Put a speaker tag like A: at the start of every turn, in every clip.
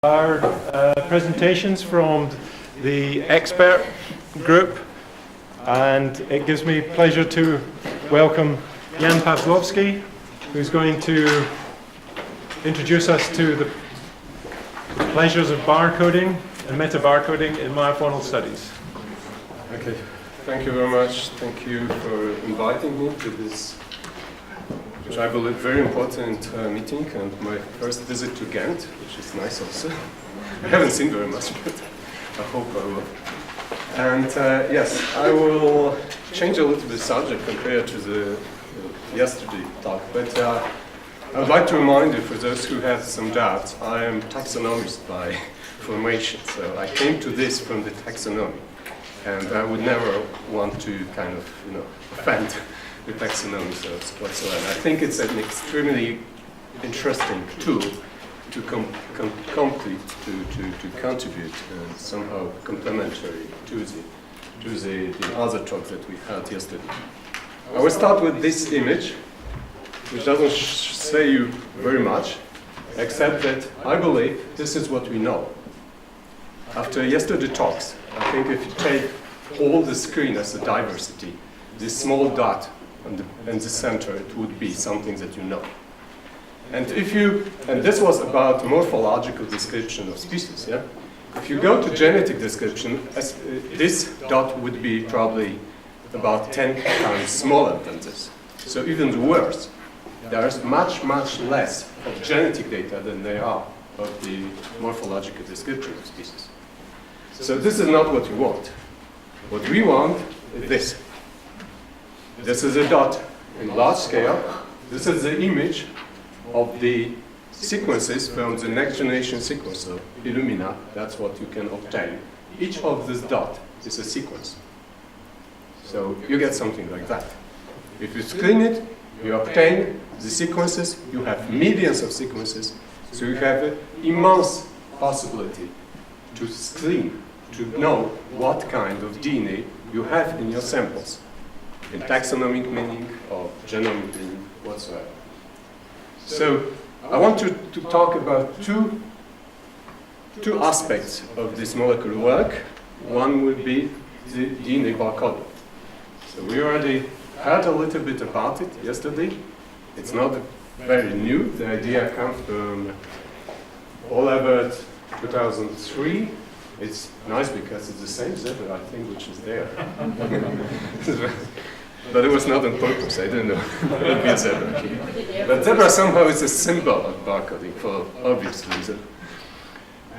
A: Our presentations from the expert group, and it gives me pleasure to welcome Jan Pawlowski, who's going to introduce us to the pleasures of barcoding and meta-barcoding in meiofaunal studies.
B: Okay, thank you very much. Thank you for inviting me to this, which I believe very important meeting, and my first visit to Ghent, which is nice also. I haven't seen very much, but I hope I will. And yes, I will change a little bit subject compared to the yesterday talk, but I would like to remind you, for those who have some doubts, I am taxonomist by formation, so I came to this from the taxonomy, and I would never want to kind of, offend the taxonomy whatsoever. I think it's an extremely interesting tool to complete, to contribute, and somehow complementary to the other talk that we had yesterday. I will start with this image, which doesn't say you very much, except that I believe this is what we know. After yesterday's talks, I think if you take all the screen as a diversity, this small dot in the center, it would be something that you know. And this was about morphological description of species, yeah? If you go to genetic description, this dot would be probably about 10 times smaller than this. So even worse, there is much, much less of genetic data than there are of the morphological description of species. So this is not what we want. What we want is this. This is a dot in large scale. This is the image of the sequences from the next generation sequencer, Illumina. That's what you can obtain. Each of this dot is a sequence. So you get something like that. If you screen it, you obtain the sequences. You have millions of sequences. So you have an immense possibility to screen, to know what kind of DNA you have in your samples, in taxonomic meaning or genomic meaning whatsoever. So I want to talk about two aspects of this molecular work. One would be the DNA barcoding. So we already heard a little bit about it yesterday. It's not very new. The idea comes from Oliver 2003. It's nice because it's the same zebra, I think, which is there. But it was not on purpose, I don't know. It would be a zebra here. But zebra somehow is a symbol of barcoding for obvious reason.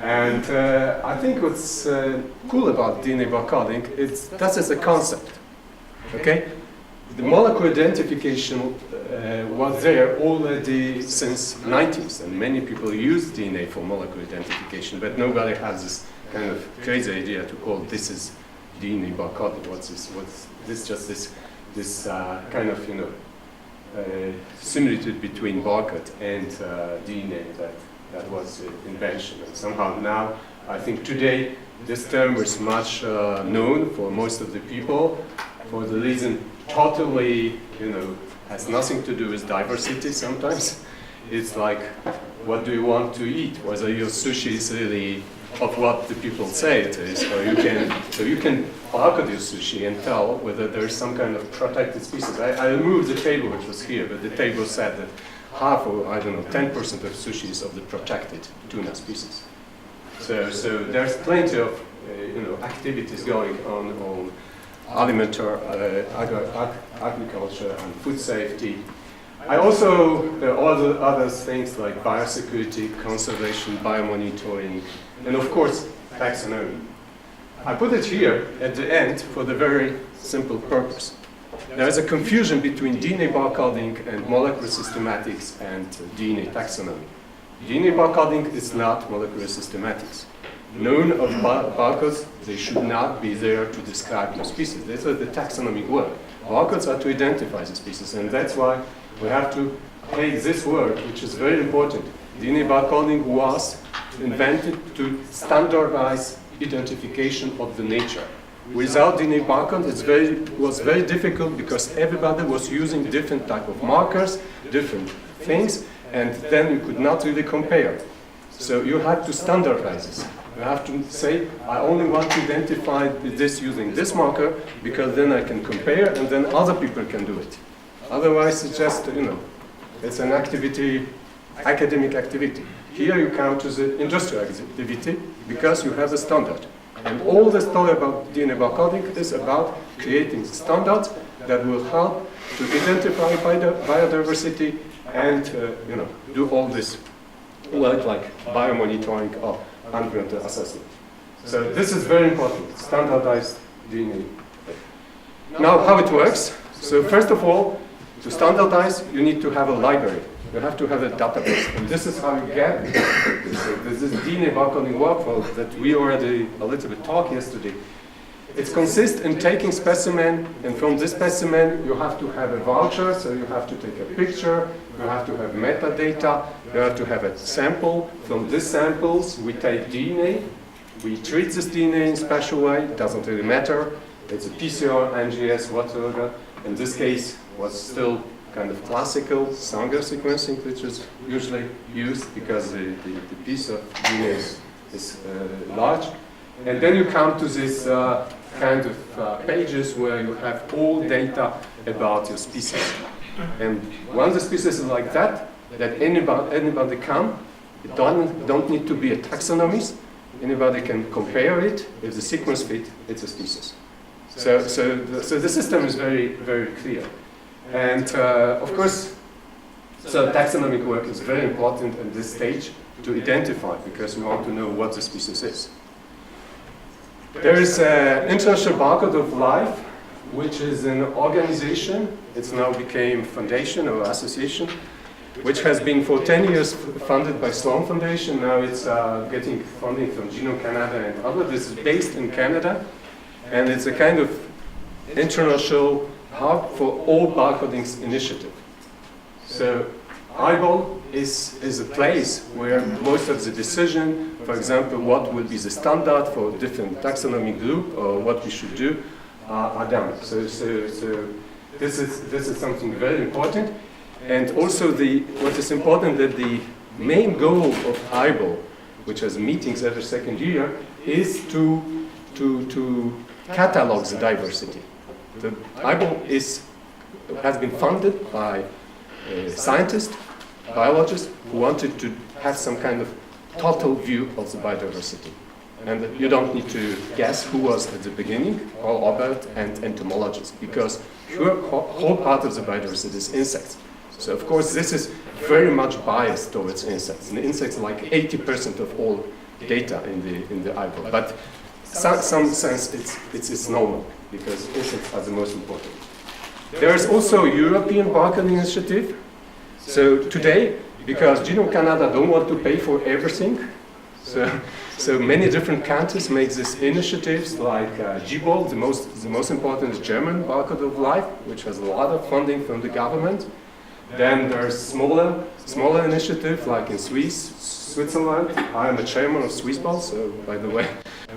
B: And I think what's cool about DNA barcoding is that is a concept. Okay? The molecular identification was there already since 90s, and many people use DNA for molecular identification, but nobody has this kind of crazy idea to call this is DNA barcoding. What's this? Just this kind of similitude between barcode and DNA that was invention. And somehow now, I think today this term is much known for most of the people, for the reason totally has nothing to do with diversity. Sometimes it's like, what do you want to eat? Whether your sushi is really of what the people say it is, or you can barcode your sushi and tell whether there is some kind of protected species. I removed the table which was here, but the table said that half, or I don't know, 10% of sushi is of the protected tuna species. So there's plenty of activities going on agriculture and food safety. There are other things like biosecurity, conservation, biomonitoring, and of course, taxonomy. I put it here at the end for the very simple purpose. There is a confusion between DNA barcoding and molecular systematics and DNA taxonomy. DNA barcoding is not molecular systematics. None of barcodes, they should not be there to describe the species. This is the taxonomic work. Barcodes are to identify the species, and that's why we have to take this word, which is very important. DNA barcoding was invented to standardize identification of the nature. Without DNA barcode, it was very difficult because everybody was using different type of markers, different things, and then you could not really compare. So you have to standardize this. You have to say, I only want to identify this using this marker, because then I can compare, and then other people can do it. Otherwise, it's just, it's an activity, academic activity. Here you come to the industrial activity, because you have a standard. And all the story about DNA barcoding is about creating standards that will help to identify biodiversity and do all this work like biomonitoring or environmental assessment. So this is very important, standardized DNA. Now how it works. So first of all, to standardize, you need to have a library. You have to have a database, and this is how you get it. So this is DNA barcoding workflow that we already a little bit talked yesterday. It consists in taking specimen, and from this specimen you have to have a voucher, so you have to take a picture, you have to have metadata, you have to have a sample. From these samples we take DNA, we treat this DNA in a special way, it doesn't really matter. It's a PCR, NGS, whatever. In this case was still kind of classical Sanger sequencing, which is usually used because the piece of DNA is large. And then you come to this kind of pages where you have all data about your species. And once the species is like that anybody can, it don't need to be a taxonomist. Anybody can compare it. If the sequence fit, it's a species. So the system is very, very clear. And of course, so taxonomic work is very important at this stage to identify, because we want to know what the species is. There is an International Barcode of Life, which is an organization. It's now became foundation or association, which has been for 10 years funded by Sloan Foundation. Now it's getting funding from Genome Canada and others. This is based in Canada, and it's a kind of international hub for all barcoding initiative. So IBOL is a place where most of the decision, for example, what will be the standard for different taxonomy group or what we should do, are done. So this is something very important. And also what is important that the main goal of IBOL, which has meetings every second year, is to catalog the diversity. The IBOL has been funded by scientists, biologists who wanted to have some kind of total view of the biodiversity. And you don't need to guess who was at the beginning, Paul Obert and entomologists, because whole part of the biodiversity is insects. So of course this is very much biased towards insects. And insects are like 80% of all data in the IBOL. But some sense it's normal, because insects are the most important. There is also a European barcoding initiative. So today, because Genome Canada don't want to pay for everything, so many different countries make these initiatives, like GBOL, the most important is German Barcode of Life, which has a lot of funding from the government. Then there's smaller initiatives, like in Switzerland. I am a chairman of Swissball, so by the way,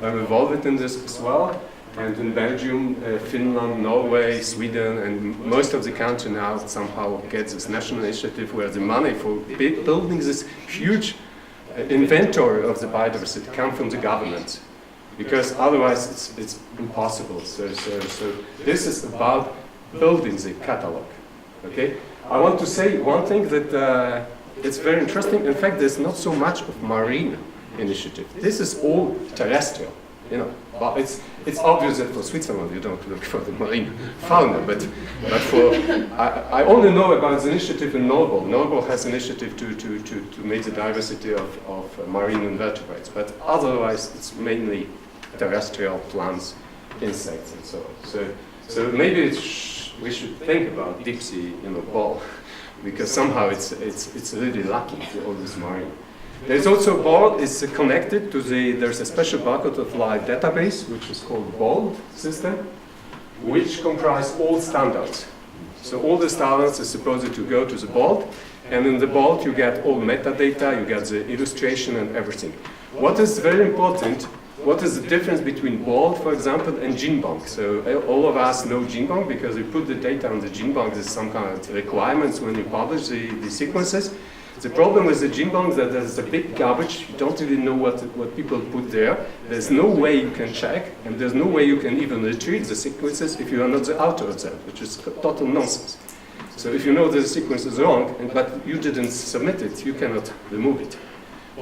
B: I'm involved in this as well. And in Belgium, Finland, Norway, Sweden, and most of the country now somehow gets this national initiative where the money for building this huge inventory of the biodiversity come from the government, because otherwise it's impossible. So this is about building the catalog. Okay, I want to say one thing that it's very interesting. In fact, there's not so much of marine initiative. This is all terrestrial. But it's obvious that for Switzerland you don't look for the marine fauna, but for I only know about the initiative in Norway. Norway has an initiative to make the diversity of marine invertebrates, but otherwise it's mainly terrestrial plants, insects, and so on. So maybe we should think about deep sea, ball, because somehow it's really lacking all this marine. There's also BOLD is connected to there's a special Barcode of Life database, which is called BOLD system, which comprise all standards. So all the standards are supposed to go to the BOLD, and in the BOLD you get all metadata, you get the illustration and everything. What is very important, what is the difference between BOLD, for example, and GenBank? So all of us know GenBank because we put the data on the GenBank. There's some kind of requirements when you publish the sequences. The problem with the genome is that there's a big garbage. You don't really know what people put there. There's no way you can check, and there's no way you can even retrieve the sequences if you are not the author of them, which is total nonsense. So if you know the sequence is wrong, but you didn't submit it, you cannot remove it.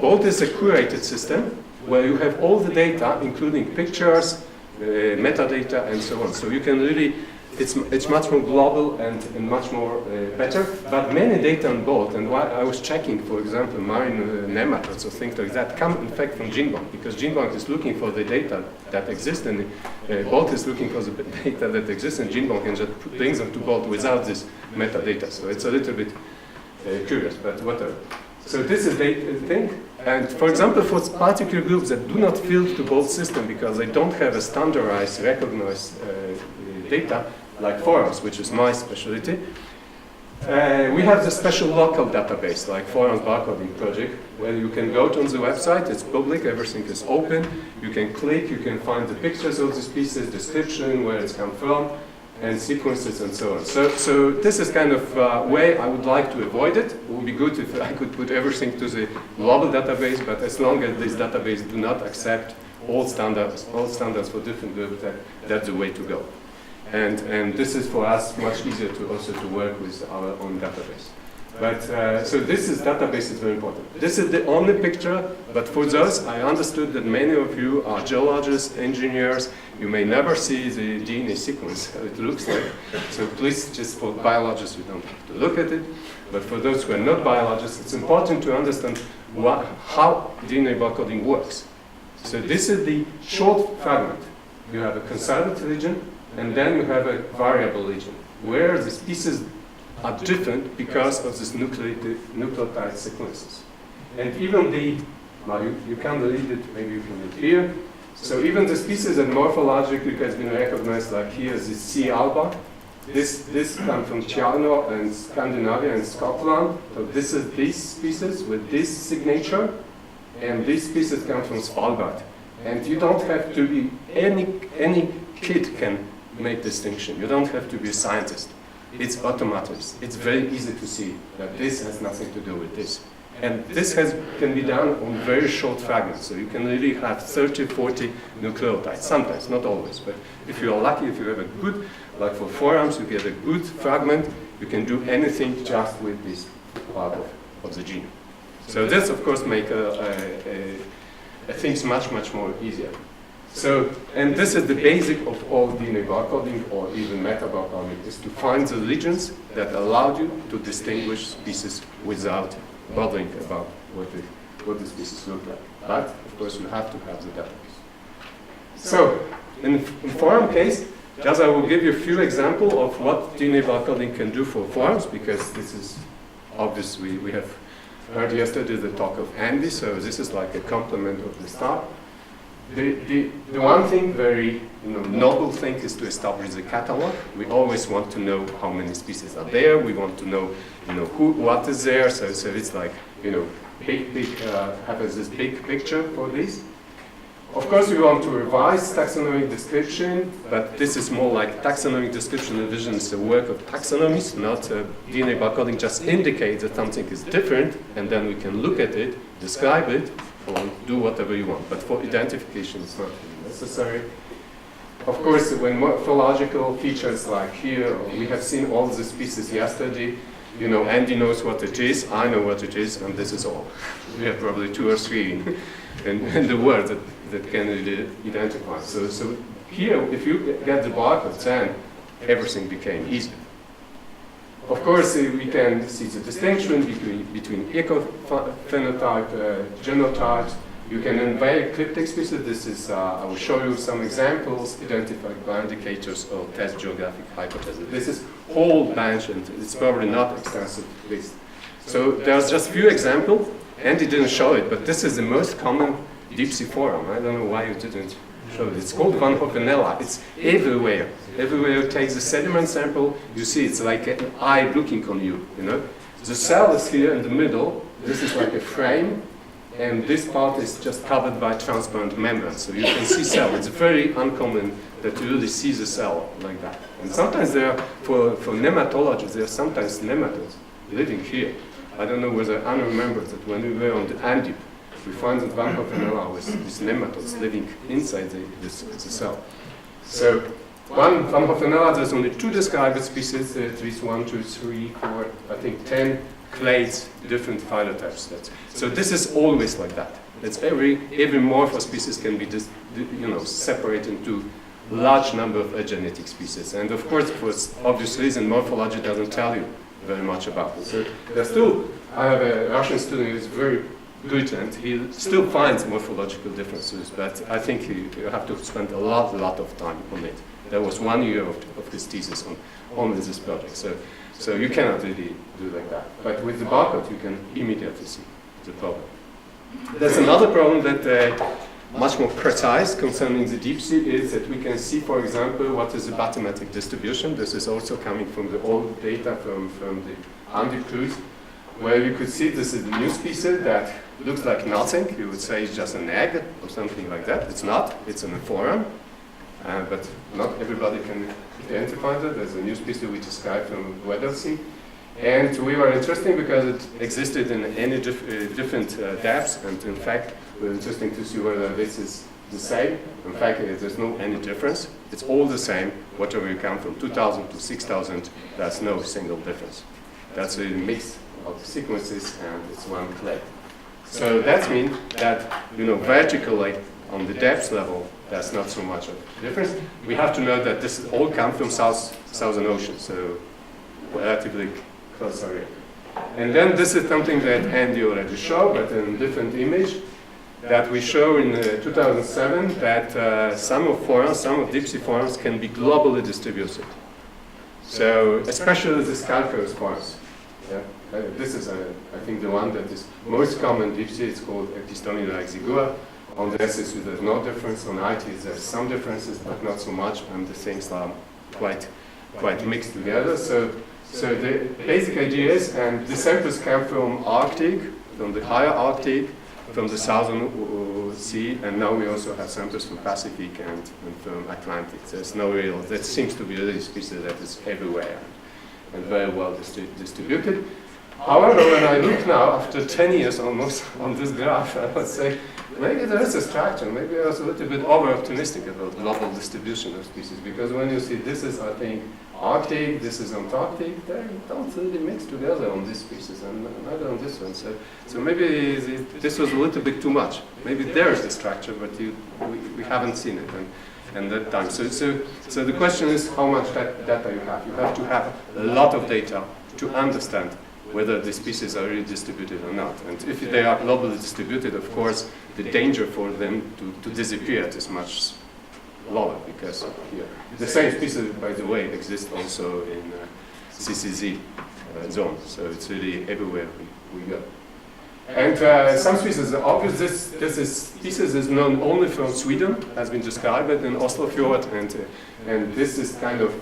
B: Both is a curated system where you have all the data, including pictures, metadata, and so on. So you can really, it's much more global and much more better, but many data on both, and why I was checking, for example, marine nematodes or things like that, come in fact from GenBank, because GenBank is looking for the data that exists, and Bolt is looking for the data that exists in GenBank and just brings them to Bolt without this metadata. So it's a little bit curious, but whatever. So this is the thing, and for example, for particular groups that do not fit to both system because they don't have a standardized, recognized data, like forums, which is my specialty, we have the special local database, like Forums Barcoding Project, where you can go to the website, it's public, everything is open, you can click, you can find the pictures of the species, description, where it's come from, and sequences and so on. So this is kind of way I would like to avoid it. It would be good if I could put everything to the global database, but as long as this database do not accept all standards for different groups, that's the way to go. And this is for us much easier to also to work with our own database. But so this database is very important. This is the only picture, but for those, I understood that many of you are geologists, engineers. You may never see the DNA sequence, how it looks like. So please, just for biologists, you don't have to look at it. But for those who are not biologists, it's important to understand how DNA barcoding works. So this is the short fragment. You have a conserved region, and then you have a variable region, where the species are different because of these nucleotide sequences. And even well, you can read it, maybe you can read here. So even the species that morphologically has been recognized, like here is the C. alba. This comes from China and Scandinavia and Scotland. So this is this species with this signature, and this species comes from Svalbard. And you don't have to be, any kid can make distinction. You don't have to be a scientist. It's automatic. It's very easy to see that this has nothing to do with this. And this can be done on very short fragments. So you can really have 30, 40 nucleotides, sometimes, not always. But if you are lucky, if you have a good, like for forums, you get a good fragment, you can do anything just with this part of the gene. So this, of course, makes things much, much more easier. So, and this is the basic of all DNA barcoding or even metabarcoding, is to find the regions that allow you to distinguish species without bothering about what the species look like. But, of course, you have to have the database. So, in forum case, just I will give you a few examples of what DNA barcoding can do for forums, because this is obvious. We have heard yesterday the talk of Andy, so this is like a complement of the start. The one thing, very noble thing, is to establish the catalog. We always want to know how many species are there. We want to know, what is there. So it's like, have this big picture for this. Of course, we want to revise taxonomic description, but this is more like taxonomic description revision is a work of taxonomies, not DNA barcoding just indicates that something is different, and then we can look at it, describe it, or do whatever you want. But for identification, it's not really necessary. Of course, when morphological features like here, we have seen all the species yesterday. Andy knows what it is, I know what it is, and this is all. We have probably 2 or 3 in the world that can identify. So here, if you get the barcode, then everything became easy. Of course, we can see the distinction between ecophenotype, genotypes. You can invade cryptic species. This is, I will show you some examples identified by indicators or test geographic hypothesis. This is whole bunch, and it's probably not extensive list. So there's just few examples. Andy didn't show it, but this is the most common deep sea forum. I don't know why you didn't show it. It's called Van Hovenella. It's everywhere. Everywhere you take the sediment sample, you see it's like an eye looking on you, The cell is here in the middle. This is like a frame, and this part is just covered by transparent membrane. So you can see cell. It's very uncommon that you really see the cell like that. And sometimes for nematologists, there are sometimes nematodes living here. I don't know whether Anna remembers that when we were on the Andeep, we found that one Hoffenella was these nematodes living inside the cell. So one Hoffenella, there's only 2 described species, at least 1, 2, 3, 4, I think 10 clades, different phylotypes. So this is always like that. It's every morpho species can be just, separated into large number of agenetic species. And of course, for obvious reason, morphology doesn't tell you very much about it. So there's still, I have a Russian student who's very good and he still finds morphological differences, but I think you have to spend a lot of time on it. There was 1 year of his thesis on only this project. So you cannot really do like that. But with the barcode, you can immediately see the problem. There's another problem that much more precise concerning the deep sea is that we can see, for example, what is the bathymetric distribution. This is also coming from the old data from the Andeep cruise, where you could see this is a new species that looks like nothing. You would say it's just an egg or something like that. It's not. It's an forum. But not everybody can identify that. There's a new species we described from Weddell Sea. And we were interested because it existed in any different depths, and in fact, we're interested to see whether this is the same. In fact, there's no any difference. It's all the same, whatever you count from 2,000 to 6,000, there's no single difference. That's a mix of sequences, and it's one clade. So that means that, vertically, on the depth level, there's not so much of a difference. We have to know that this all comes from Southern Ocean, so relatively close area. And then this is something that Andy already showed, but in a different image, that we show in 2007 that some of deep sea forms can be globally distributed. So especially the calcareous forms. Yeah? This is, I think, the one that is most common deep sea. It's called Ectistoniida exigua. On the SSU, there's no difference. On ITs, there's some differences, but not so much, and the things are quite mixed together. So the basic idea is, and the samples come from Arctic, from the higher Arctic, from the Southern Sea, and now we also have samples from Pacific and from Atlantic. There's no real, that seems to be a really species that is everywhere and very well distributed. However, when I look now, after 10 years almost on this graph, I would say, maybe there is a structure. Maybe I was a little bit over-optimistic about global distribution of species, because when you see this is, I think, Arctic, this is Antarctic, they don't really mix together on this species, and neither on this one. So maybe this was a little bit too much. Maybe there is the structure, but we haven't seen it and that time. So the question is how much data you have. You have to have a lot of data to understand whether the species are really distributed or not. And if they are globally distributed, of course, the danger for them to disappear is much lower, because here, the same species, by the way, exists also in CCZ zone, so it's really everywhere we go. And some species are obvious. This species is known only from Sweden, has been described in Oslofjord, and this is kind of,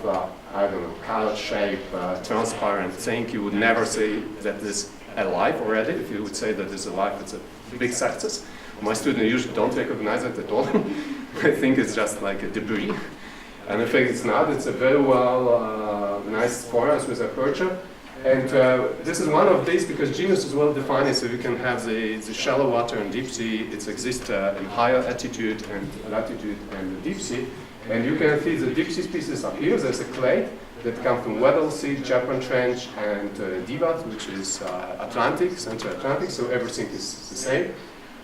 B: I don't know, color-shaped, transparent thing. You would never say that it's alive already. If you would say that it's alive, it's a big success. My students usually don't recognize it at all. I think it's just like a debris. And in fact, it's not. It's a very well, nice forest with aperture. And this is one of these because genus is well defined, so you can have the shallow water and deep sea. It exists in higher altitude and latitude and the deep sea. And you can see the deep sea species are here. There's a clade that come from Weddell Sea, Japan Trench, and Divat, which is Atlantic, Central Atlantic, so everything is the same.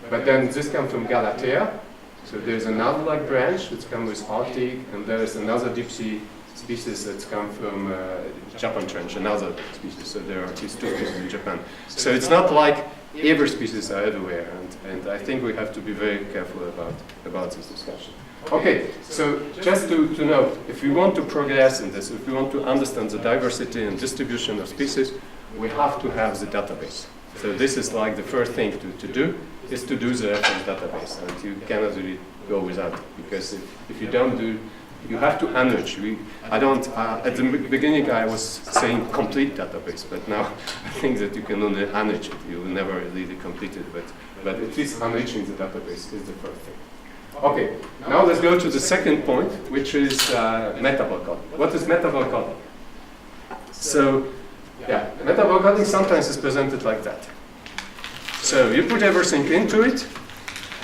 B: But then this comes from Galatea. So there's another like branch that's come with Arctic, and there is another deep sea species that's come from Japan Trench, another species. So there are at least 2 species in Japan. So it's not like every species are everywhere, and I think we have to be very careful about this discussion. Okay, so just to know, if we want to progress in this, if we want to understand the diversity and distribution of species, we have to have the database. So this is like the first thing to do, is to do the reference database, and you cannot really go without it, because if you don't do, you have to enrich. At the beginning I was saying complete database, but now I think that you can only enrich it. You will never really complete it, but at least enriching the database is the first thing. Okay, now let's go to the second point, which is metabol coding. What is metabol coding? So Yeah, metabarcoding sometimes is presented like that. So you put everything into it,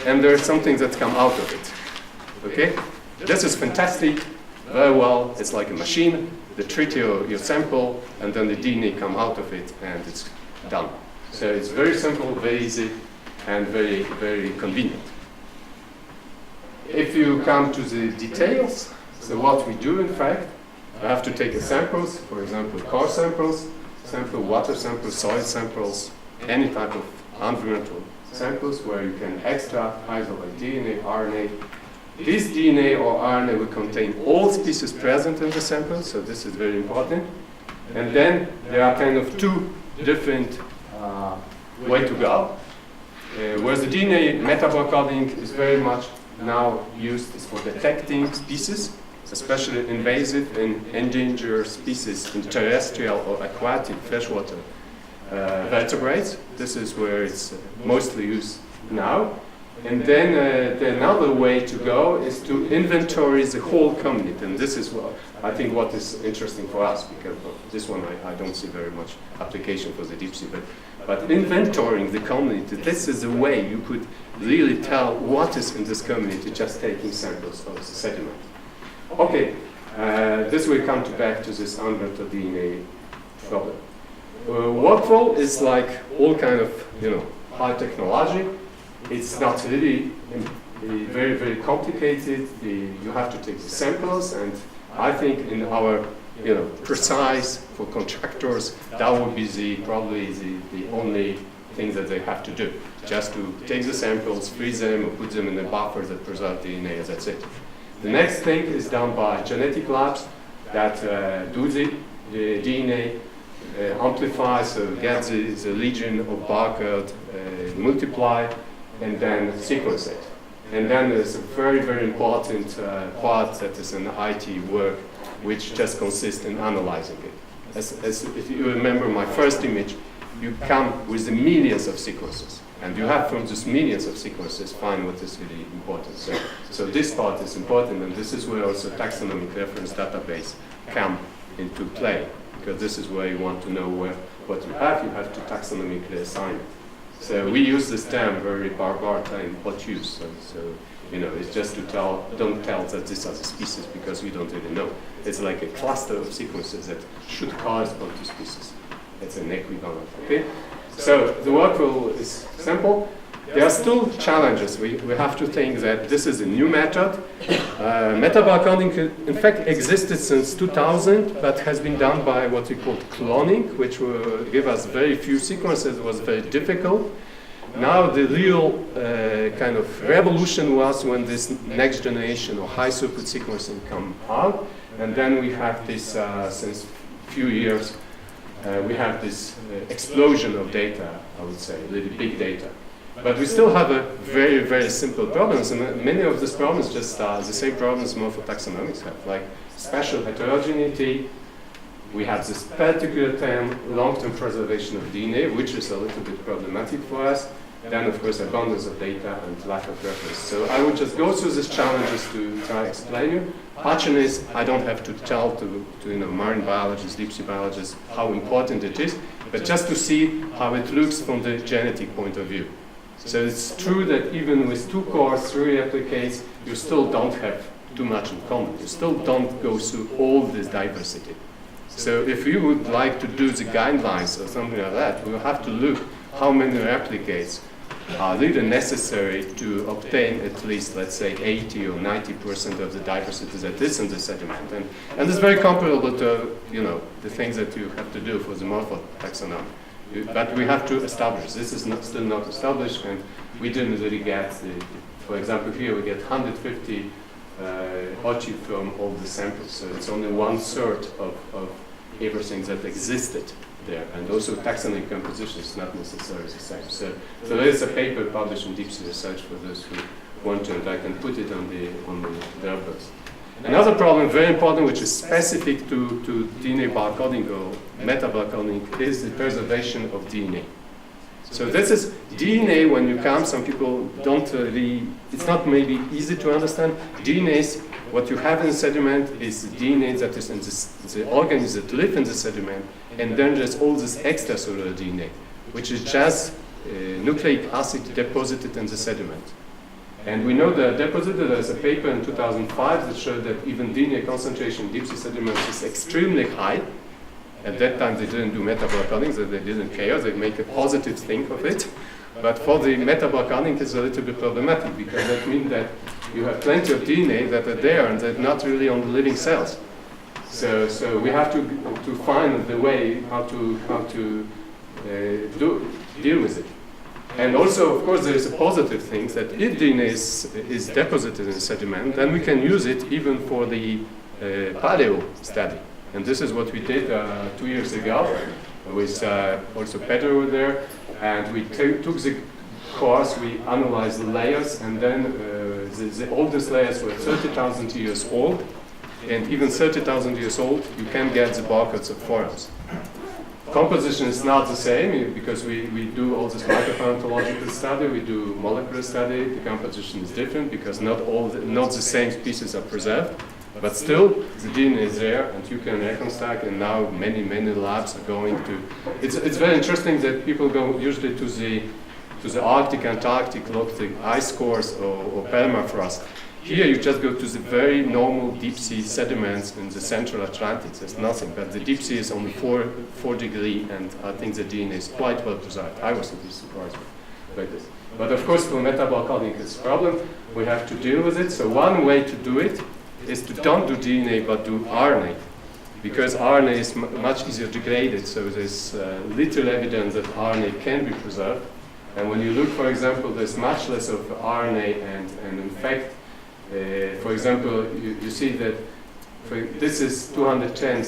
B: and there's something that comes out of it. Okay? This is fantastic, very well. It's like a machine. They treat your sample, and then the DNA come out of it, and it's done. So it's very simple, very easy, and very, very convenient. If you come to the details, so what we do, in fact, I have to take the samples, for example, core samples, water samples, soil samples, any type of environmental samples where you can extract, isolate DNA, RNA. This DNA or RNA will contain all species present in the sample, so this is very important. And then there are kind of two different ways to go. Where the DNA metabarcoding is very much now used is for detecting species, especially invasive and endangered species in terrestrial or aquatic freshwater vertebrates. This is where it's mostly used now. And then another way to go is to inventory the whole community. And this is what I think what is interesting for us, because of this one I don't see very much application for the deep sea. But inventorying the community, this is a way you could really tell what is in this community just taking samples of the sediment. Okay, this will come back to this environmental DNA problem. Workflow is like all kind of high technology. It's not really very, very complicated. You have to take the samples, and I think in our precise for contractors, that would be probably the only thing that they have to do. Just to take the samples, freeze them, or put them in a buffer that preserve DNA, that's it. The next thing is done by genetic labs that do the DNA, amplify, so get the legion of barcode, multiply, and then sequence it. And then there's a very, very important part that is an IT work, which just consists in analyzing it. As if you remember my first image, you come with the millions of sequences. And you have from these millions of sequences find what is really important. So this part is important, and this is where also taxonomic reference database come into play, because this is where you want to know what you have to taxonomically assign it. So we use this term very barbar in what use. So it's just to don't tell that these are the species because we don't really know. It's like a cluster of sequences that should correspond to species. It's an equivalent, okay? So the workflow is simple. There are still challenges. We have to think that this is a new method. Metabarcoding, in fact, existed since 2000, but has been done by what we call cloning, which will give us very few sequences. It was very difficult. Now the real kind of revolution was when this next generation or high throughput sequencing come out, and then we have this since few years. We have this explosion of data, I would say, really big data. But we still have a very, very simple problems, and many of these problems just are the same problems morphotaxonomics have, like spatial heterogeneity. We have this particular term, long-term preservation of DNA, which is a little bit problematic for us. Then, of course, abundance of data and lack of reference. So I would just go through these challenges to try to explain you. Passion is, I don't have to tell to marine biologists, deep sea biologists, how important it is, but just to see how it looks from the genetic point of view. So it's true that even with 2 cores, 3 replicates, you still don't have too much in common. You still don't go through all this diversity. So if you would like to do the guidelines or something like that, we'll have to look how many replicates are really necessary to obtain at least, let's say, 80 or 90% of the diversity that is in the sediment. And it's very comparable to, the things that you have to do for the morphotaxonomy. But we have to establish. This is still not established, and we didn't really get for example, here we get 150 OCHI from all the samples, so it's only 1/3 of everything that existed there, and also taxonomic composition is not necessarily the same. So there is a paper published in Deep Sea Research for those who want to, and I can put it on the website. Another problem, very important, which is specific to DNA barcoding or metabarcoding, is the preservation of DNA. So this is DNA when you come. Some people don't really, it's not maybe easy to understand. DNA is what you have in the sediment is the DNA that is in the organisms that live in the sediment, and then there's all this extracellular DNA, which is just nucleic acid deposited in the sediment. And we know that deposited, there's a paper in 2005 that showed that even DNA concentration in deep sea sediments is extremely high. At that time, they didn't do metabolic coding, so they didn't care. They make a positive thing of it. But for the metabolic coding, it's a little bit problematic because that means that you have plenty of DNA that are there and they're not really on the living cells. So we have to find the way how to deal with it. And also, of course, there is a positive thing that if DNA is deposited in sediment, then we can use it even for the paleo study. And this is what we did 2 years ago with also Pedro there. And we took the course, we analyzed the layers, and then the oldest layers were 30,000 years old. And even 30,000 years old, you can get the barcodes of forams. Composition is not the same because we do all this micropaleontological study, we do molecular study. The composition is different because not the same species are preserved. But still, the DNA is there, and you can reconstruct. And now many labs are going to. It's very interesting that people go usually to the Arctic, Antarctic, look the ice cores or permafrost. Here you just go to the very normal deep sea sediments in the central Atlantic. There's nothing, but the deep sea is only 4 degrees, and I think the DNA is quite well preserved. I was a bit surprised by this. But of course, for metabolic coding, it's a problem. We have to deal with it. So one way to do it is to don't do DNA but do RNA, because RNA is much easier degraded, so there's little evidence that RNA can be preserved. And when you look, for example, there's much less of RNA, and in fact, for example, you see that this is 210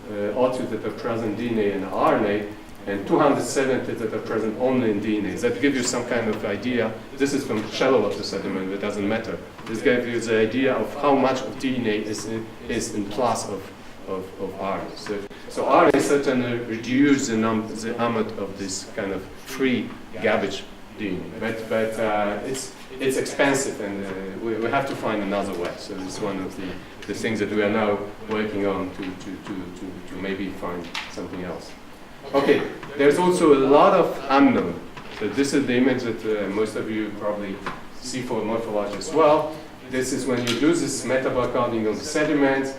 B: O2 that are present in DNA and RNA, and 270 that are present only in DNA. That gives you some kind of idea. This is from shallow water sediment, but it doesn't matter. This gives you the idea of how much of DNA is in plus of RNA. So RNA certainly reduces the amount of this kind of free garbage DNA. But it's expensive, and we have to find another way. So it's one of the things that we are now working on to maybe find something else. Okay, there's also a lot of unknown. So this is the image that most of you probably see for morphology as well. This is when you do this metabolic coding on the sediment.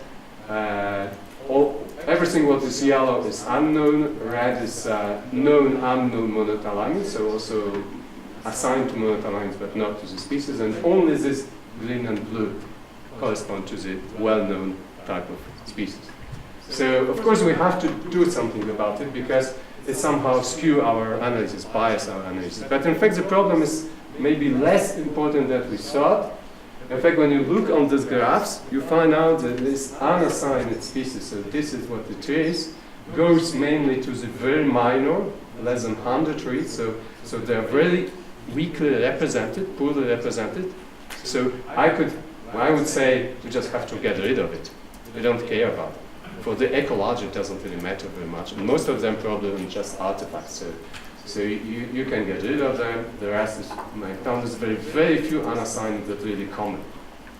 B: Everything what is yellow is unknown, red is known unknown monothalamids, so also assigned to monothalamids but not to the species, and only this green and blue correspond to the well-known type of species. So, of course, we have to do something about it because it somehow skew our analysis, bias our analysis. But in fact, the problem is maybe less important than we thought. In fact, when you look on these graphs, you find out that this unassigned species, so this is what it is, goes mainly to the very minor, less than 100 trees. So they're very weakly represented, poorly represented. So I would say we just have to get rid of it. We don't care about it. For the ecology, it doesn't really matter very much. And most of them probably just artifacts. So you can get rid of them. The rest is, I found there's very few unassigned that are really common.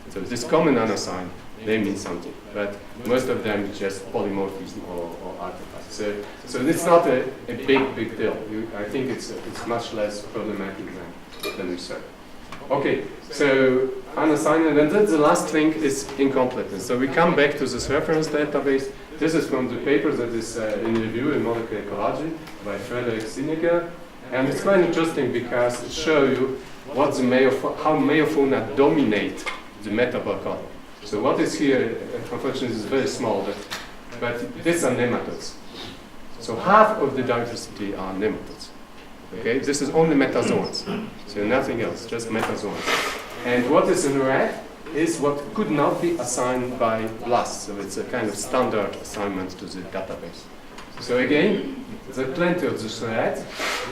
B: So this common unassigned, they mean something. But most of them is just polymorphism or artifacts. So it's not a big deal. I think it's much less problematic than we said. Okay, so unassigned, and then the last thing is incompleteness. So we come back to this reference database. This is from the paper that is in review in molecular ecology by Frederick Sineker. And it's quite interesting because it shows you what how Meiofauna dominate the metabolic coding. So what is here, unfortunately, is very small, but these are nematodes. So half of the diversity are nematodes. Okay, this is only metazoans, so nothing else, just metazoans. And what is in red is what could not be assigned by BLAST, so it's a kind of standard assignment to the database. So again, there are plenty of this red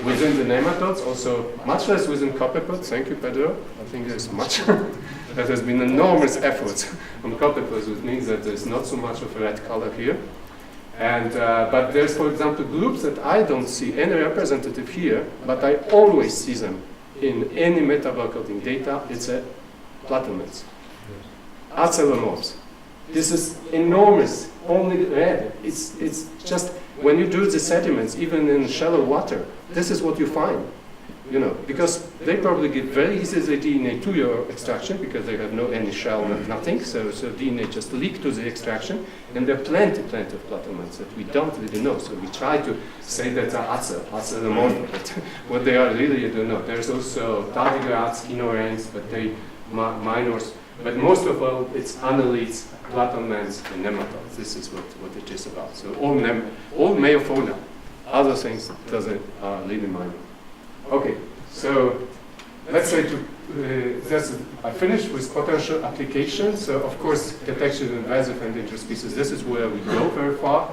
B: within the nematodes, also much less within coppepods. Thank you, Pedro. I think there's much. There has been enormous efforts on coppepods, which means that there's not so much of a red color here. But there's, for example, groups that I don't see any representative here, but I always see them in any metabarcoding data. It's a platinums, acelomorphs. This is enormous, only red. It's just, when you do the sediments, even in shallow water, this is what you find. You know, because they probably get very easily DNA to your extraction because they have any shell, nothing. So DNA just leak to the extraction, and there are plenty of platinums that we don't really know. So we try to say that are acelomorph, but what they are really, I don't know. There's also tardigrades, inorans, but they minors. But most of all, it's annelids, platinums, and nematodes. This is what it is about. So all Meiofauna, other things doesn't really minor. Okay, so let's say I finished with potential applications. So of course, detection of invasive and endangered species. This is where we go very far.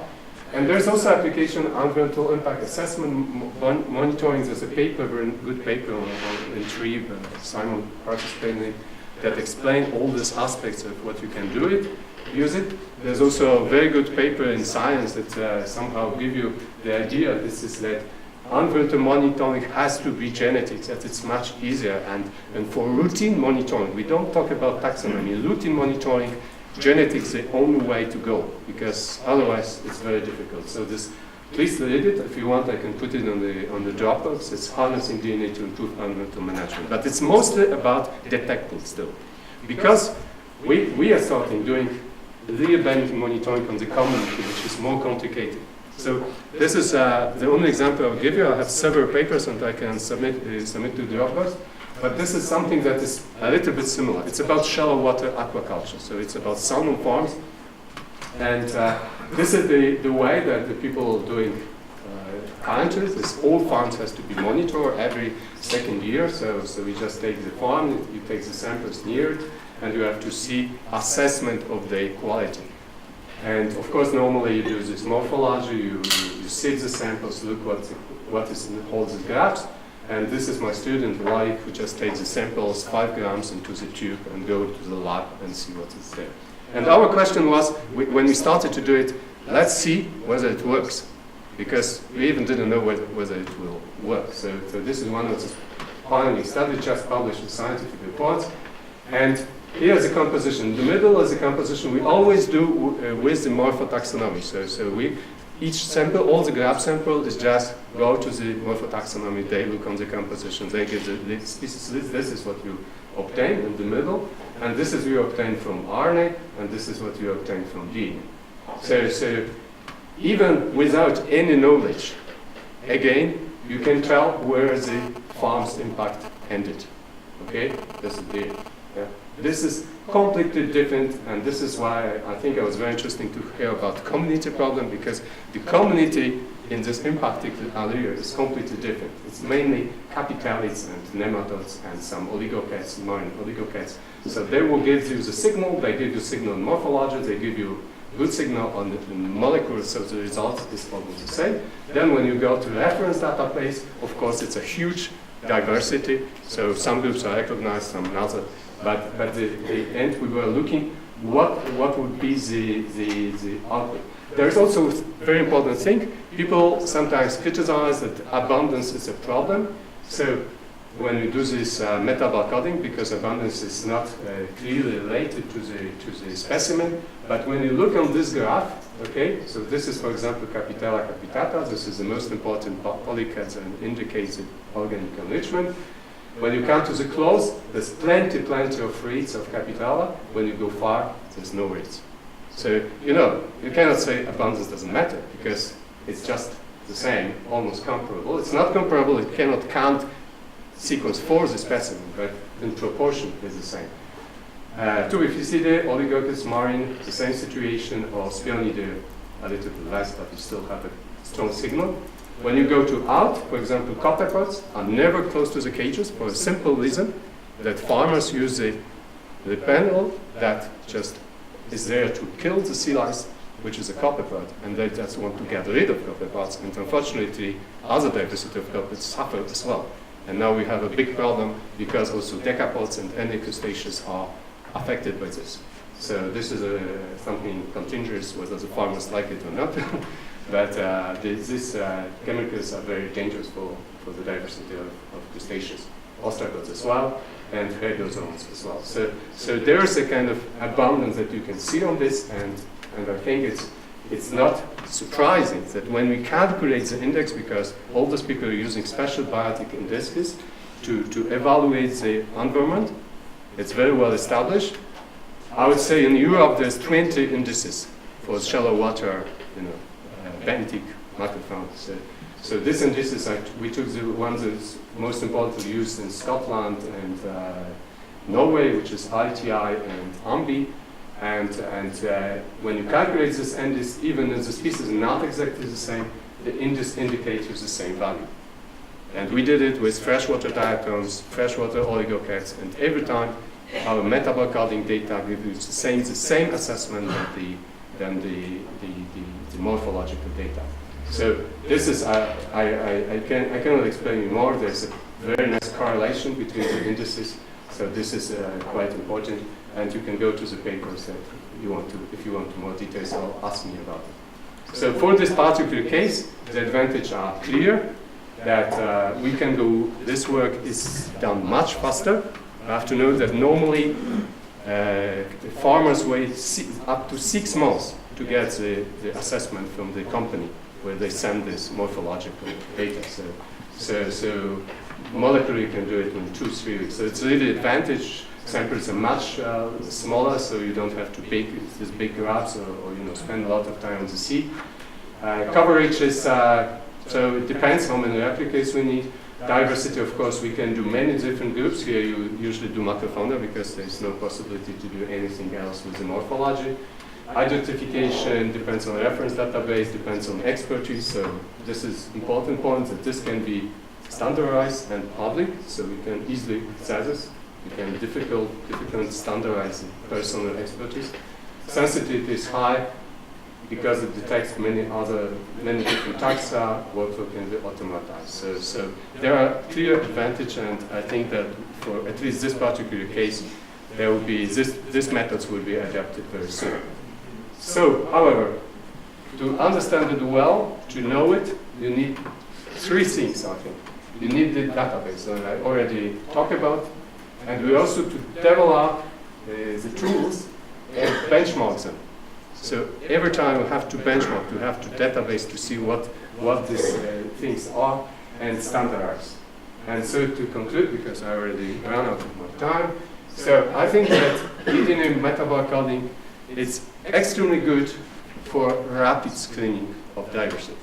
B: And there's also application environmental impact assessment monitoring. There's a paper, very good paper in Tree, Simon participated, that explain all these aspects of what you can use it. There's also a very good paper in Science that somehow give you the idea. This is that environmental monitoring has to be genetics, that it's much easier. And for routine monitoring, we don't talk about taxonomy. Routine monitoring, genetics is the only way to go, because otherwise it's very difficult. So this, please read it. If you want, I can put it on the Dropbox. It's harnessing DNA to improve environmental management. But it's mostly about detecting still. Because we are starting doing reabandoned monitoring on the community, which is more complicated. So this is the only example I'll give you. I have several papers and I can submit to the Dropbox. But this is something that is a little bit similar. It's about shallow water aquaculture. So it's about salmon farms. And this is the way that the people doing currently. All farms has to be monitored every second year. So we just take the farm, you take the samples near it, and you have to see assessment of the quality. And of course, normally you do this morphology, you sieve the samples, look what is in all the graphs. And this is my student, Wally, who just takes the samples, 5 grams into the tube and go to the lab and see what is there. And our question was, when we started to do it, let's see whether it works. Because we even didn't know whether it will work. So this is one of the pioneering studies just published in scientific reports. And here's the composition. In the middle is the composition we always do with the morphotaxonomy. So each sample, all the graph sample is just go to the morphotaxonomy, they look on the composition, they give the species list. This is what you obtain in the middle, and this is what you obtain from RNA, and this is what you obtain from DNA. So even without any knowledge, again, you can tell where the farm's impact ended. Okay, this is the. Yeah. This is completely different, and this is why I think it was very interesting to hear about the community problem, because the community in this impacted area is completely different. It's mainly capitalids and nematodes and some oligocats, marine oligocats. So they will give you the signal, they give you signal in morphology, they give you good signal on the molecules, so the result is almost the same. Then when you go to the reference database, of course it's a huge diversity, so some groups are recognized, some not. But the end we were looking what would be the output. There is also a very important thing. People sometimes criticize that abundance is a problem. So when we do this metabarcoding, because abundance is not clearly related to the specimen, but when you look on this graph, okay, so this is, for example, Capitella capitata. This is the most important polycat and indicates the organic enrichment. When you come to the close, there's plenty of reads of Capitella. When you go far, there's no reads. So, you cannot say abundance doesn't matter, because it's just the same, almost comparable. It's not comparable, it cannot count sequence for the specimen, but in proportion it's the same. Tubiphysidae, Oligochaetes, marine, the same situation, or Spionidae, a little bit less, but you still have a strong signal. When you go to out, for example, copepods are never close to the cages for a simple reason that farmers use the panel that just is there to kill the sea lice, which is a copepod, and they just want to get rid of copepods. And unfortunately, other diversity of copepods suffer as well. And now we have a big problem because also decapods and any crustaceans are affected by this. So this is something contingent whether the farmers like it or not. But these chemicals are very dangerous for the diversity of crustaceans, ostracods as well, and herdozoans as well. So there is a kind of abundance that you can see on this, and I think it's not surprising that when we calculate the index, because all those people are using special biotic indices to evaluate the environment, it's very well established. I would say in Europe there's 20 indices for shallow water, benthic microfauna. So these indices, we took the ones that's most importantly used in Scotland and Norway, which is ITI and AMBI. And when you calculate this index, even if the species are not exactly the same, the index indicates the same value. And we did it with freshwater diatoms, freshwater oligocats, and every time our metabolic coding data gives you the same assessment than the morphological data. So this is, I cannot explain you more. There's a very nice correlation between the indices. So this is quite important. And you can go to the papers that you want to, if you want more details, or ask me about it. So for this particular case, the advantages are clear, that we can go, this work is done much faster. I have to know that normally the farmers wait up to 6 months to get the assessment from the company where they send this morphological data. So molecularly you can do it in 2-3 weeks. So it's really advantage. Samples are much smaller, so you don't have to bake these big grabs or spend a lot of time on the sea. Coverage is, so it depends how many replicas we need. Diversity, of course, we can do many different groups. Here you usually do macrofauna because there's no possibility to do anything else with the morphology. Identification depends on reference database, depends on expertise. So this is important point that this can be standardized and public, so we can easily access this. You can difficult standardize personal expertise. Sensitivity is high because it detects many different taxa. Workflow can be automatized. So there are clear advantages, and I think that for at least this particular case, there will be these methods will be adapted very soon. So, however, to understand it well, to know it, you need 3 things, I think. You need the database that I already talked about. And we also to develop the tools and benchmark them. So every time we have to benchmark, we have to database to see what these things are and standardize. And so to conclude, because I already ran out of my time, so I think that eating metabolic coding is extremely good for rapid screening of diversity.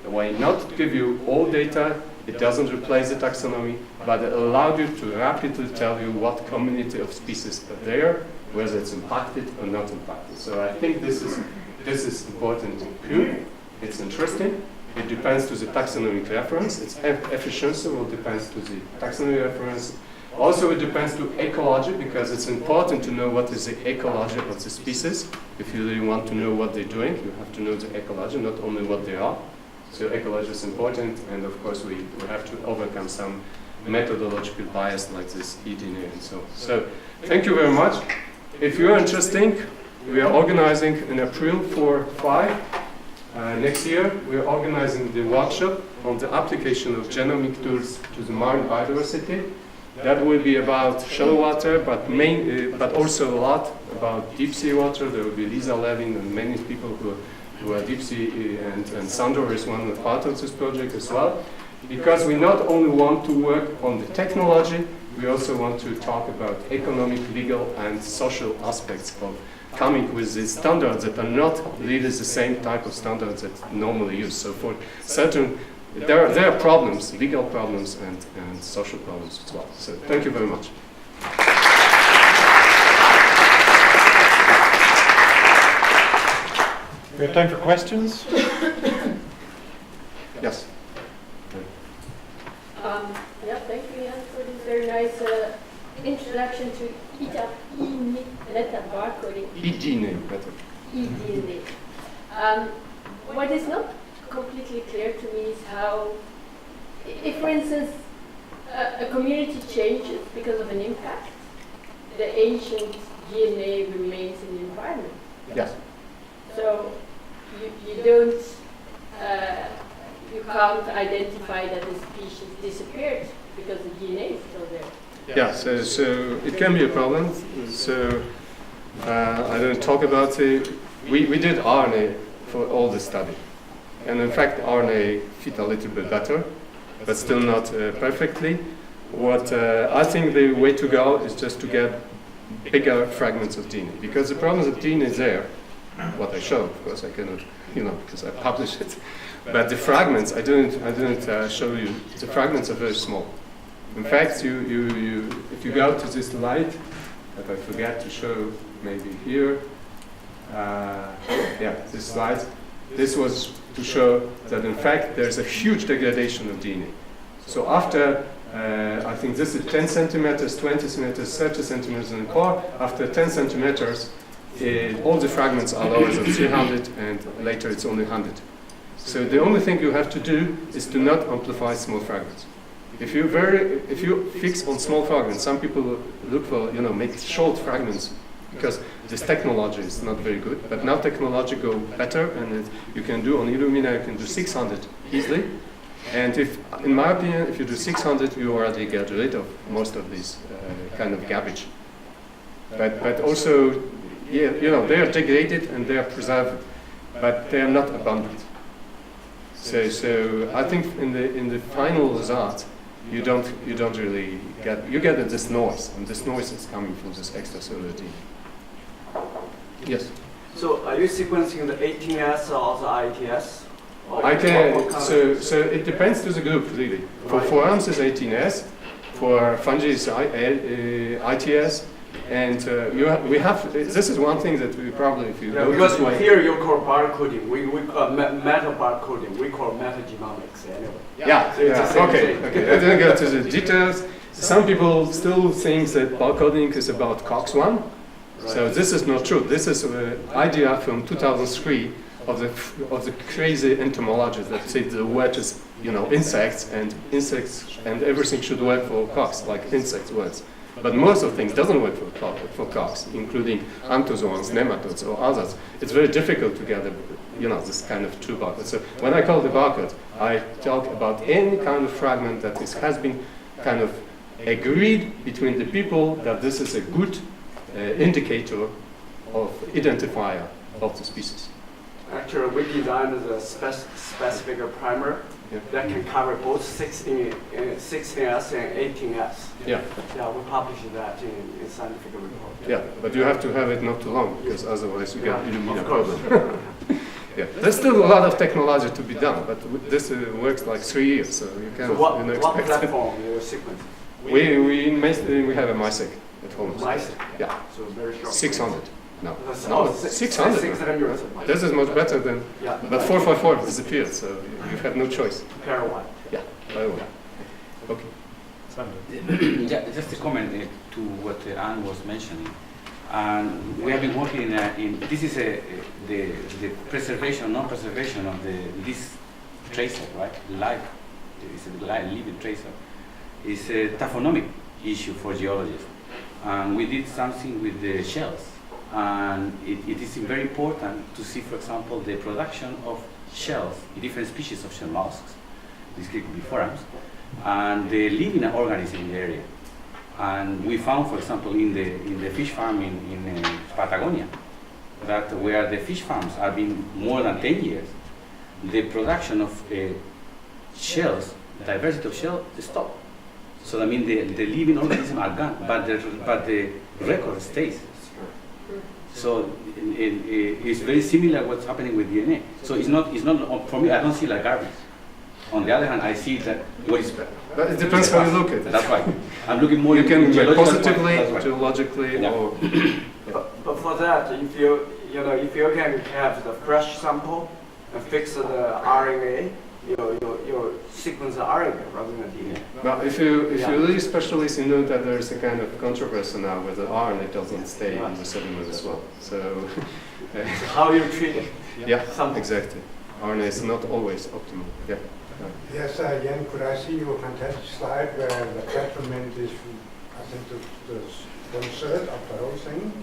B: Why not give you all data? It doesn't replace the taxonomy, but it allows you to rapidly tell you what community of species are there, whether it's impacted or not impacted. So I think this is important too. It's interesting. It depends to the taxonomic reference. Its efficiency will depend to the taxonomy reference. Also, it depends to ecology, because it's important to know what is the ecology of the species. If you really want to know what they're doing, you have to know the ecology, not only what they are. So ecology is important, and of course we have to overcome some methodological bias like this eDNA and so on. So thank you very much. If you're interested, we are organizing in April 4-5 next year. We are organizing the workshop on the application of genomic tools to the marine biodiversity. That will be about shallow water, but also a lot about deep sea water. There will be Lisa Levin and many people who are deep sea, and Sandor is one part of this project as well. Because we not only want to work on the technology, we also want to talk about economic, legal, and social aspects of coming with these standards that are not really the same type of standards that normally used. So for certain, there are problems, legal problems and social problems as well. So thank you very much.
A: We have time for questions.
B: Yes.
C: Yeah, thank you, Jan, for this very nice introduction to meta barcoding.
B: eDNA method.
C: eDNA. What is not completely clear to me is how, if for instance a community changes because of an impact, the ancient DNA remains in the environment.
A: Yes.
C: So you don't, you can't identify that the species disappeared because the DNA is still there.
B: Yeah, so it can be a problem. So I don't talk about it. We did RNA for all the study. And in fact, RNA fit a little bit better, but still not perfectly. What I think the way to go is just to get bigger fragments of DNA. Because the problem is that DNA is there, what I showed, of course I cannot, because I published it. But the fragments, I didn't show you, the fragments are very small. In fact, if you go to this slide, that I forgot to show maybe here, this slide, this was to show that in fact there's a huge degradation of DNA. So after, I think this is 10 centimeters, 20 centimeters, 30 centimeters in the core, after 10 centimeters, all the fragments are lower than 300 and later it's only 100. So the only thing you have to do is to not amplify small fragments. If you fix on small fragments, some people look for, make short fragments because this technology is not very good. But now technology go better, and you can do on Illumina, you can do 600 easily. And in my opinion, if you do 600, you already get rid of most of these kind of garbage. But also, they are degraded and they are preserved, but they are not abundant. So I think in the final result, you don't really get this noise, and this noise is coming from this extracellular DNA. Yes.
D: So are you sequencing the 18S or the ITS?
B: I can. So it depends to the group really. For forams it's 18S, for fungi it's ITS, and we have. This is one thing that we probably, if you go
D: because
B: this way,
D: here you call barcoding. We call meta barcoding. We call metagenomics anyway.
B: Yeah.
D: So it's the same
B: Okay.
D: thing.
B: Okay. I didn't go to the details. Some people still think that barcoding is about COX-1. So this is not true. This is an idea from 2003 of the crazy entomologists that say the word is, insects and everything should work for COX, like insects works. But most of things doesn't work for COX, including anthozoans, nematodes, or others. It's very difficult to get this kind of true barcode. So when I call the barcode, I talk about any kind of fragment that has been kind of agreed between the people that this is a good indicator of identifier of the species.
D: Actually, we designed the specific primer that can cover both 16S and 18S.
B: Yeah.
D: Yeah, we published that in scientific report.
B: Yeah, but you have to have it not too long, because otherwise you get Illumina
D: of course.
B: problem. Yeah, there's still a lot of technology to be done, but this works like 3 years, so you
D: So
B: can't
D: what
B: expect.
D: platform you sequence?
B: We have a MySeq at home.
D: MySeq.
B: Yeah,
D: So very short.
B: 600. No,
D: That's-
B: no,
D: oh,
B: 600.
D: 600.
B: This is much better than.
D: Yeah.
B: But 454 disappeared, so you have no choice.
D: Pair one.
B: Yeah, by the way. Okay.
E: Yeah, just a comment to what Anne was mentioning. And we have been working in this is the preservation, non-preservation of this tracer, right? Live, it's a living tracer. It's a taphonomic issue for geologists. And we did something with the shells. And it is very important to see, for example, the production of shells, different species of shell mollusks. This could be forams, and the living organisms in the area. And we found, for example, in the fish farm in Patagonia, that where the fish farms have been more than 10 years, the production of shells, diversity of shells, stopped. So I mean, the living organisms are gone, but the record stays. So it's very similar what's happening with DNA. So it's not for me. I don't see like garbage. On the other hand, I see that what is.
B: But it depends how you look at it.
E: That's right. I'm looking more.
B: You can
E: in
B: look
E: geological
B: positively,
E: point. That's right.
B: geologically,
E: Yeah.
B: or
D: But for that, if you can have the fresh sample and fix the RNA, you sequence the RNA rather than DNA.
B: well, if you really specialist, you know that there's a kind of controversy now where the RNA doesn't stay in the sediment as well. So
D: So how you treat it?
B: yeah,
D: Sample.
B: exactly. RNA is not always optimal. Yeah.
F: Yes, Jan, could I see your fantastic slide where the catchment is, I think, the 1/3 of the whole thing.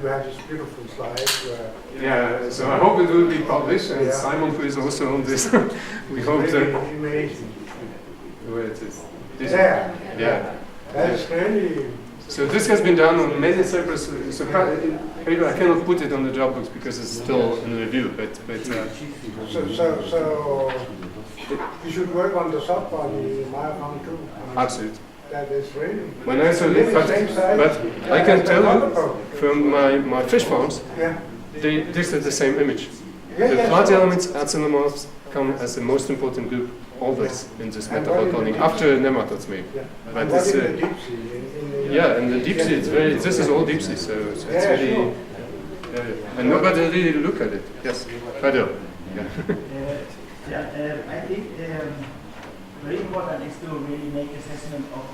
F: You have this beautiful slide where
B: Yeah, so I hope it will be published, and Simon, who is also on this, we hope
F: it's
B: that
F: really amazing.
B: where it is. This,
F: Yeah,
B: yeah.
F: that's really.
B: So this has been done on many servers. So maybe I cannot put it on the job books because it's still in review. But
F: So you should work on the sub on the Meiofauna too.
B: absolutely.
F: That is really.
B: When I saw it, but I can tell you from my fish farms,
F: Yeah.
B: this is the same image.
F: Yeah,
B: The
F: yeah,
B: platy
F: sure.
B: elements, acidomorphs, come as the most important group always in this metabolic cloning, after nematodes maybe.
F: Yeah.
B: But
F: What
B: it's
F: in the deep sea? In the,
B: yeah, and the deep sea, it's very. This is all deep sea, so it's
F: Yeah,
B: really.
F: sure.
B: And nobody really look at it. Yes, Fadil.
G: I think very important is to really make assessment of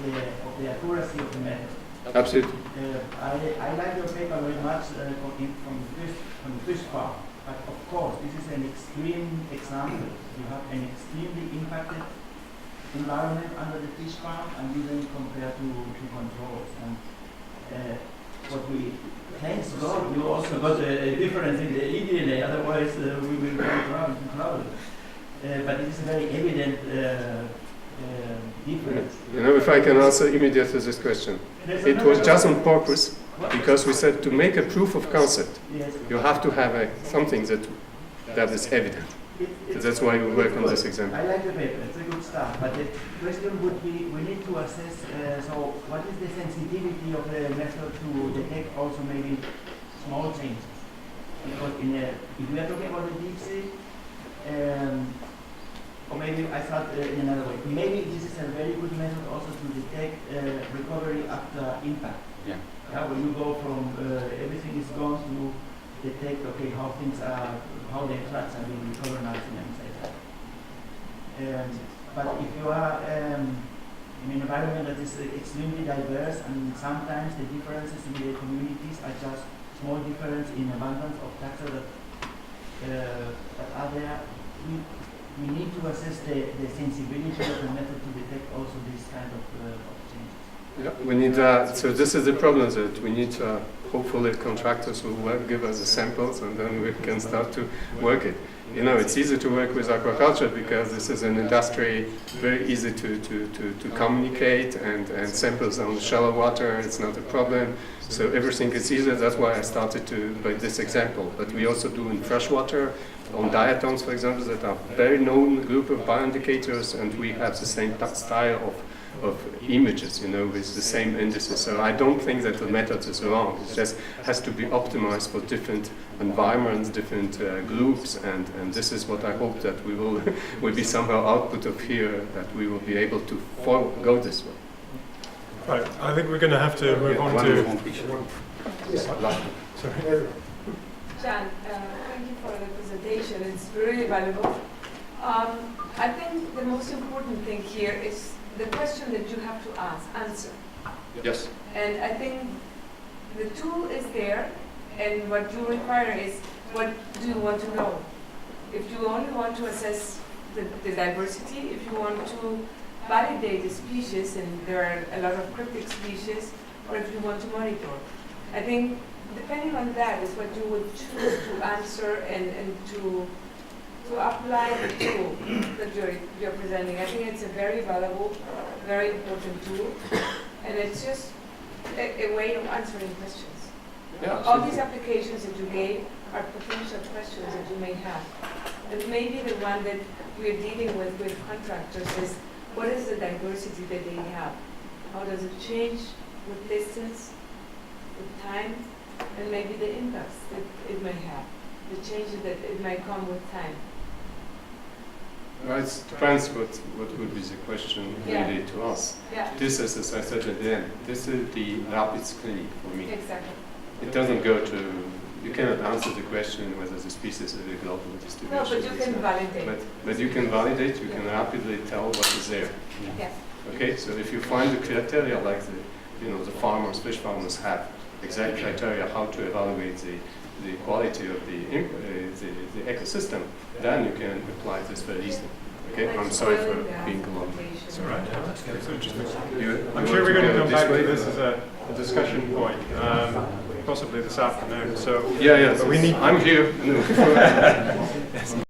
G: the accuracy of the method.
B: Absolutely.
G: I like your paper very much from the fish farm, but of course this is an extreme example. You have an extremely impacted environment under the fish farm, and you then compare to controls. And what we thanks God, you also got a difference in the eDNA. Otherwise, we will go around in trouble. But it is a very evident difference.
B: You know, if I can answer immediately this question, it was just on purpose because we said to make a proof of concept,
G: Yes.
B: you have to have something that is evident. So that's why we work on this example.
G: I like the paper, it's a good start. But the question would be, we need to assess, so what is the sensitivity of the method to detect also maybe small changes? Because if we are talking about the deep sea, or maybe I thought in another way, maybe this is a very good method also to detect recovery after impact.
E: Yeah.
G: When you go from everything is gone to detect, okay, how things are, how the tracks are being recognized and things like that. But if you are in an environment that is extremely diverse, and sometimes the differences in the communities are just small difference in abundance of taxa that are there, we need to assess the sensibility of the method to detect also this kind of changes.
B: Yeah, we need. So this is the problem, that we need hopefully contractors will give us the samples, and then we can start to work it. You know, it's easy to work with aquaculture because this is an industry very easy to communicate, and samples on shallow water, it's not a problem. So everything is easier. That's why I started by this example. But we also do in freshwater, on diatoms, for example, that are very known group of bioindicators, and we have the same style of images, you know, with the same indices. So I don't think that the method is wrong. It just has to be optimized for different environments, different groups, and this is what I hope that we will be somehow output of here, that we will be able to go this way.
A: Right, I think we're going to have to move on to. Sorry.
H: Jan, thank you for the presentation. It's really valuable. I think the most important thing here is the question that you have to answer.
B: Yes.
H: And I think the tool is there, and what you require is, what do you want to know? If you only want to assess the diversity, if you want to validate the species, and there are a lot of cryptic species, or if you want to monitor. I think depending on that is what you would choose to answer and to apply the tool that you're presenting. I think it's a very valuable, very important tool, and it's just a way of answering questions.
B: Yeah,
H: all these applications that you gave are potential questions that you may have. And maybe the one that we're dealing with contractors is, what is the diversity that they have? How does it change with distance, with time, and maybe the impacts that it may have, the changes that it might come with time.
B: Well, it depends what would be the question really to us.
H: Yeah.
B: This is, as I said at the end, this is the rapid screening for me.
H: Exactly.
B: It doesn't go to, you cannot answer the question whether the species is a global distribution.
H: No, but you can validate.
B: But you can validate, you can rapidly tell what is there.
H: Yes.
B: Okay, so if you find the criteria like the farmers, fish farmers have exact criteria how to evaluate the quality of the ecosystem, then you can apply this very easily. Okay, I'm sorry for being long.
A: It's all right.
B: You
A: I'm sure we're going to come back
B: way.
A: to this as a discussion point, possibly this afternoon. So
B: Yeah,
A: but we need
B: I'm here.